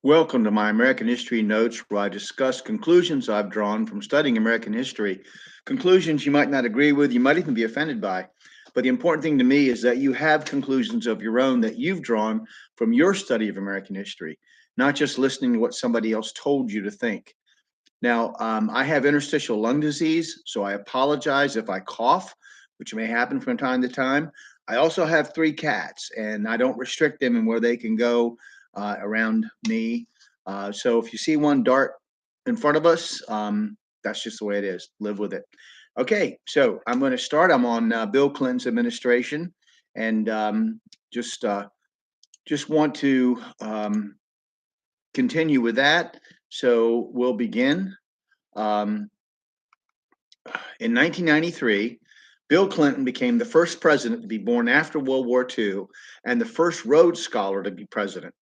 Welcome to my American History Notes, where I discuss conclusions I've drawn from studying American history. Conclusions you might not agree with, you might even be offended by. But the important thing to me is that you have conclusions of your own that you've drawn from your study of American history, not just listening to what somebody else told you to think. Now, I have interstitial lung disease, so I apologize if I cough, which may happen from time to time. I also have three cats, and I don't restrict them in where they can go around me. So if you see one dart in front of us, that's just the way it is. Live with it. Okay, so I'm going to start. I'm on Bill Clinton's administration, and just want to continue with that. So we'll begin. Um, in 1993, Bill Clinton became the first president to be born after World War II and the first Rhodes Scholar to be president.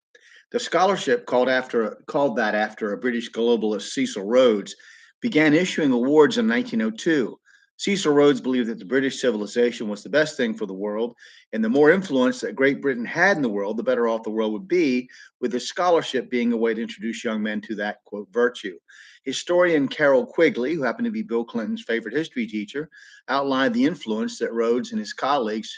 The scholarship, called that after a British globalist, Cecil Rhodes, began issuing awards in 1902. Cecil Rhodes believed that the British civilization was the best thing for the world, and the more influence that Great Britain had in the world, the better off the world would be, with the scholarship being a way to introduce young men to that, quote, virtue. Historian Carroll Quigley, who happened to be Bill Clinton's favorite history teacher, outlined the influence that Rhodes and his colleagues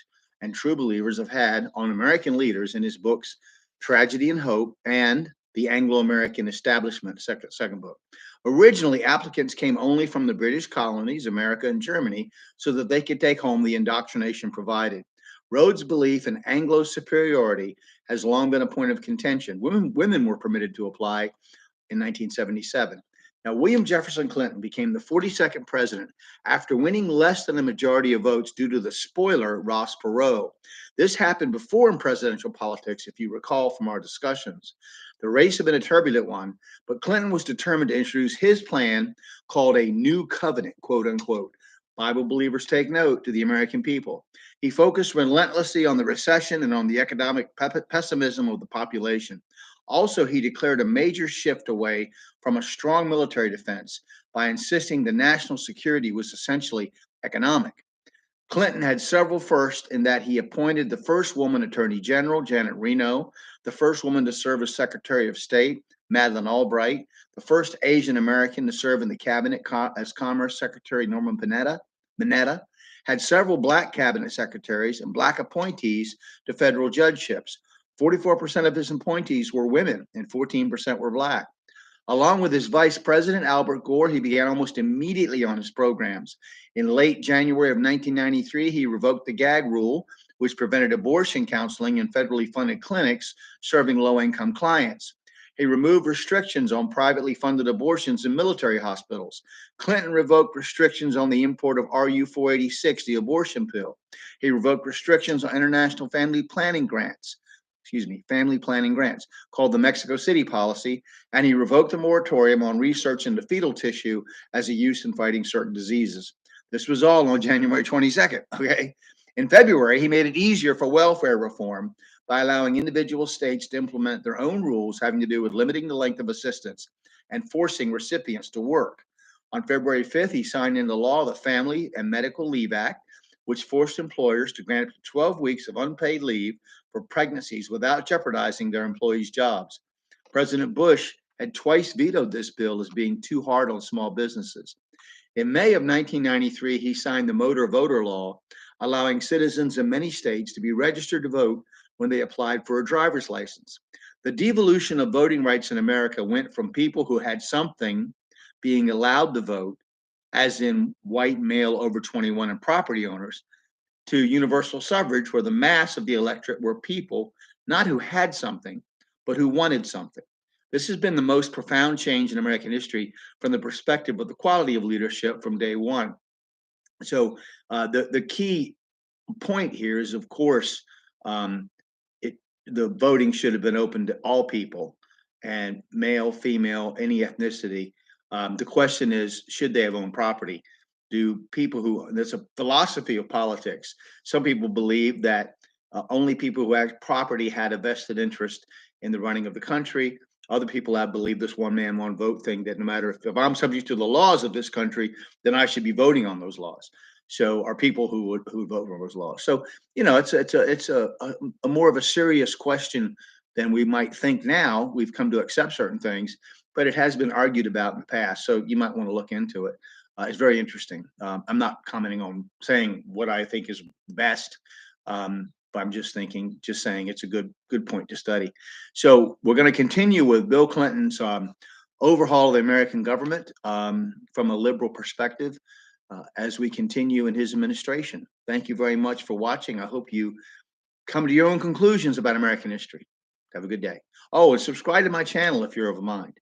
and true believers have had on American leaders in his books Tragedy and Hope, and The Anglo American Establishment, second book. Originally, applicants came only from the British colonies, America, and Germany, so that they could take home the indoctrination provided. Rhodes' belief in Anglo superiority has long been a point of contention. Women were permitted to apply in 1977. Now, William Jefferson Clinton became the 42nd president after winning less than a majority of votes due to the spoiler, Ross Perot. This happened before in presidential politics, if you recall from our discussions. The race had been a turbulent one, but Clinton was determined to introduce his plan called a new covenant, quote unquote. Bible believers take note to the American people. He focused relentlessly on the recession and on the economic pessimism of the population. Also, he declared a major shift away from a strong military defense by insisting the national security was essentially economic. Clinton had several firsts in that he appointed the first woman attorney general, Janet Reno, the first woman to serve as Secretary of State, Madeleine Albright, the first Asian American to serve in the cabinet as Commerce Secretary, Norman Mineta, had several black cabinet secretaries and black appointees to federal judgeships. 44% of his appointees were women and 14% were black. Along with his vice president, Albert Gore, he began almost immediately on his programs. In late January of 1993, he revoked the gag rule, which prevented abortion counseling in federally funded clinics serving low income clients. He removed restrictions on privately funded abortions in military hospitals. Clinton revoked restrictions on the import of RU 486, the abortion pill. He revoked restrictions on international family planning grants, called the Mexico City Policy, and he revoked the moratorium on research into fetal tissue as a use in fighting certain diseases. This was all on January 22nd. Okay. In February, he made it easier for welfare reform by allowing individual states to implement their own rules having to do with limiting the length of assistance and forcing recipients to work. On February 5th, he signed into law the Family and Medical Leave Act, which forced employers to grant 12 weeks of unpaid leave for pregnancies without jeopardizing their employees' jobs. President Bush had twice vetoed this bill as being too hard on small businesses. In May of 1993, he signed the Motor Voter Law, allowing citizens in many states to be registered to vote when they applied for a driver's license. The devolution of voting rights in America went from people who had something being allowed to vote, as in white male over 21 and property owners, to universal suffrage, where the mass of the electorate were people not who had something, but who wanted something. This has been the most profound change in American history from the perspective of the quality of leadership from day one. So the key point here is, of course, um, it, the voting should have been open to all people, and male, female, any ethnicity. The question is, should they have owned property? Do people who, there's a philosophy of politics. Some people believe that only people who had property had a vested interest in the running of the country. Other people have believed this one man, one vote thing, that no matter if I'm subject to the laws of this country, then I should be voting on those laws. So are people who vote for those laws. So it's a more of a serious question than we might think now. We've come to accept certain things, but it has been argued about in the past. So you might want to look into it. It's very interesting. I'm not commenting on saying what I think is best, but I'm just saying it's a good point to study. So we're going to continue with Bill Clinton's overhaul of the American government from a liberal perspective as we continue in his administration. Thank you very much for watching. I hope you come to your own conclusions about American history. Have a good day. Oh, and subscribe to my channel if you're of a mind.